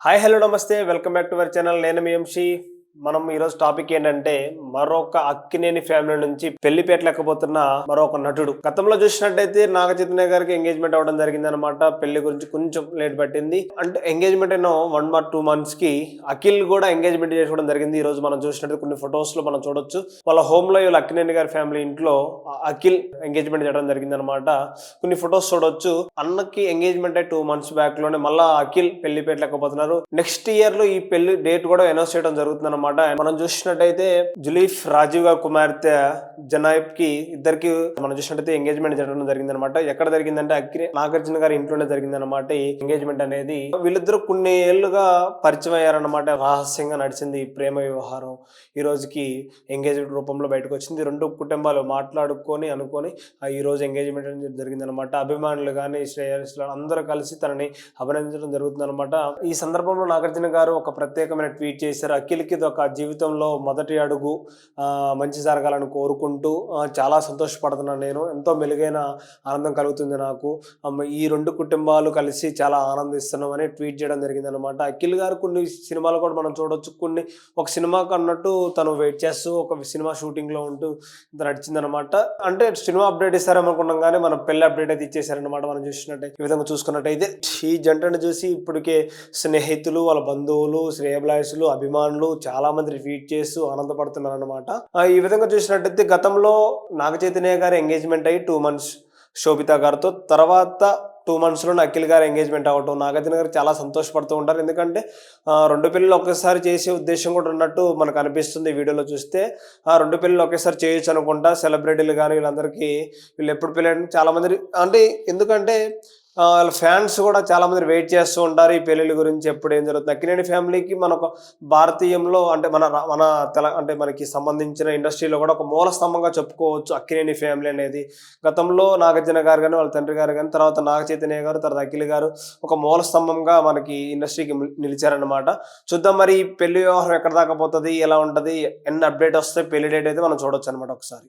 Hi hello నమస్తే welcome back to our channel. నేను మీ MC. మనం ఈరోజు టాపిక్ ఏంటంటే మరొక అక్కినేని ఫ్యామిలీ నుంచి పెళ్లి పెట్టలేకపోతున్న మరొక నటుడు. గతంలో చూసినట్టయితే నాగ చైతన్య గారికి ఎంగేజ్మెంట్ అవ్వడం జరిగింది అనమాట. పెళ్లి గురించి కొంచెం లేట్ పట్టింది. అంటే ఎంగేజ్మెంట్ అయిన 1 or 2 months కి అఖిల్ కూడా ఎంగేజ్మెంట్ చేసుకోవడం జరిగింది. ఈ రోజు మనం చూసినట్టు కొన్ని ఫొటోస్ లో మనం చూడొచ్చు. వాళ్ళ హోమ్ లో వీళ్ళ అక్కినేని గారి ఫ్యామిలీ ఇంట్లో అఖిల్ ఎంగేజ్మెంట్ చేయడం జరిగింది అనమాట. కొన్ని ఫొటోస్ చూడొచ్చు. అన్నకి ఎంగేజ్మెంట్ అయి 2 months బ్యాక్ లోనే మళ్ళా అఖిల్ పెళ్లి పెట్టలేకపోతున్నారు. నెక్స్ట్ ఇయర్ లో ఈ పెళ్లి డేట్ కూడా అనౌన్స్ చేయడం జరుగుతుంది అనమాట. మనం చూసినట్టయితే జులీఫ్ రాజీవ్ గారి కుమార్తె జనాయిబ్ కి ఇద్దరికి మనం చూసినట్టయితే ఎంగేజ్మెంట్ జరగడం జరిగింది అనమాట. ఎక్కడ జరిగిందంటే నాగార్జున గారి ఇంట్లోనే జరిగింది అనమాట ఈ ఎంగేజ్మెంట్ అనేది. వీళ్ళిద్దరు కొన్ని ఏళ్లుగా పరిచయం అయ్యారన్నమాట. రహస్యంగా నడిచింది ఈ ప్రేమ వ్యవహారం ఈ రోజుకి ఎంగేజ్మెంట్ రూపంలో బయటకు వచ్చింది. రెండు కుటుంబాలు మాట్లాడుకొని అనుకొని ఈ రోజు ఎంగేజ్మెంట్ అనేది జరిగింది అనమాట. అభిమానులు కానీ శ్రేయస్లు అందరూ కలిసి తనని అభినందించడం జరుగుతుంది అనమాట. ఈ సందర్భంలో నాగార్జున గారు ఒక ప్రత్యేకమైన ట్వీట్ చేశారు. అఖిల్కి ఇది ఒక జీవితంలో మొదటి అడుగు, మంచి జరగాలని కోరుకుంటూ చాలా సంతోషపడుతున్నాను. నేను ఎంతో మెలుగైన ఆనందం కలుగుతుంది నాకు. ఈ రెండు కుటుంబాలు కలిసి చాలా ఆనందిస్తున్నామని ట్వీట్ చేయడం జరిగింది అనమాట. అఖిల్ గారు కొన్ని సినిమాలు కూడా మనం చూడొచ్చు. ఒక సినిమాకు అన్నట్టు తను వెయిట్ చేస్తూ ఒక సినిమా షూటింగ్ లో ఉంటూ నడిచిందనమాట. అంటే సినిమా అప్డేట్ ఇస్తారేమనుకున్నాం కానీ మన పెళ్లి అప్డేట్ అయితే ఇచ్చేసారనమాట. మనం చూసినట్టయితే ఈ విధంగా చూసుకున్నట్టయితే ఈ జంటను చూసి ఇప్పటికే స్నేహితులు, వాళ్ళ బంధువులు, శ్రేయభిలాషులు, అభిమానులు చాలా మంది ట్వీట్ చేస్తూ ఆనందపడుతున్నారు అనమాట. ఈ విధంగా చూసినట్టయితే గతంలో నాగ చైతన్య గారి ఎంగేజ్మెంట్ అయ్యి 2 months శోభిత గారితో, తర్వాత 2 months లో అఖిల్ గారు ఎంగేజ్మెంట్ అవ్వటం నాగార్జున గారు చాలా సంతోషపడుతూ ఉంటారు. ఎందుకంటే రెండు పెళ్ళిళ్ళు ఒకేసారి చేసే ఉద్దేశం కూడా ఉన్నట్టు మనకు అనిపిస్తుంది. వీడియోలో చూస్తే రెండు పెళ్ళిళ్ళు ఒకేసారి చేయొచ్చు అనుకుంటా. సెలబ్రిటీలు కానీ వీళ్ళందరికీ వీళ్ళు ఎప్పుడు పెళ్ళి చాలా మంది అంటే ఎందుకంటే వాళ్ళ ఫ్యాన్స్ కూడా చాలా మంది వెయిట్ చేస్తూ ఉంటారు ఈ పెళ్ళిళ్ళ గురించి ఎప్పుడు ఏం జరుగుతుంది. అక్కినేని ఫ్యామిలీకి మనకు భారతీయంలో అంటే మన అంటే మనకి సంబంధించిన ఇండస్ట్రీలో కూడా ఒక మూల స్తంభంగా చెప్పుకోవచ్చు అక్కినేని ఫ్యామిలీ అనేది. గతంలో నాగార్జున గారు కానీ వాళ్ళ తండ్రి గారు కానీ తర్వాత నాగ చైతన్య గారు తర్వాత అఖిల్ గారు ఒక మూల స్తంభంగా మనకి ఇండస్ట్రీకి నిలిచారనమాట. చూద్దాం మరి ఈ పెళ్లి వ్యవహారం ఎక్కడ దాకా పోతుంది, ఎలా ఉంటుంది, ఎన్ని అప్డేట్ వస్తే పెళ్లి డేట్ అయితే మనం చూడొచ్చు అనమాట ఒకసారి.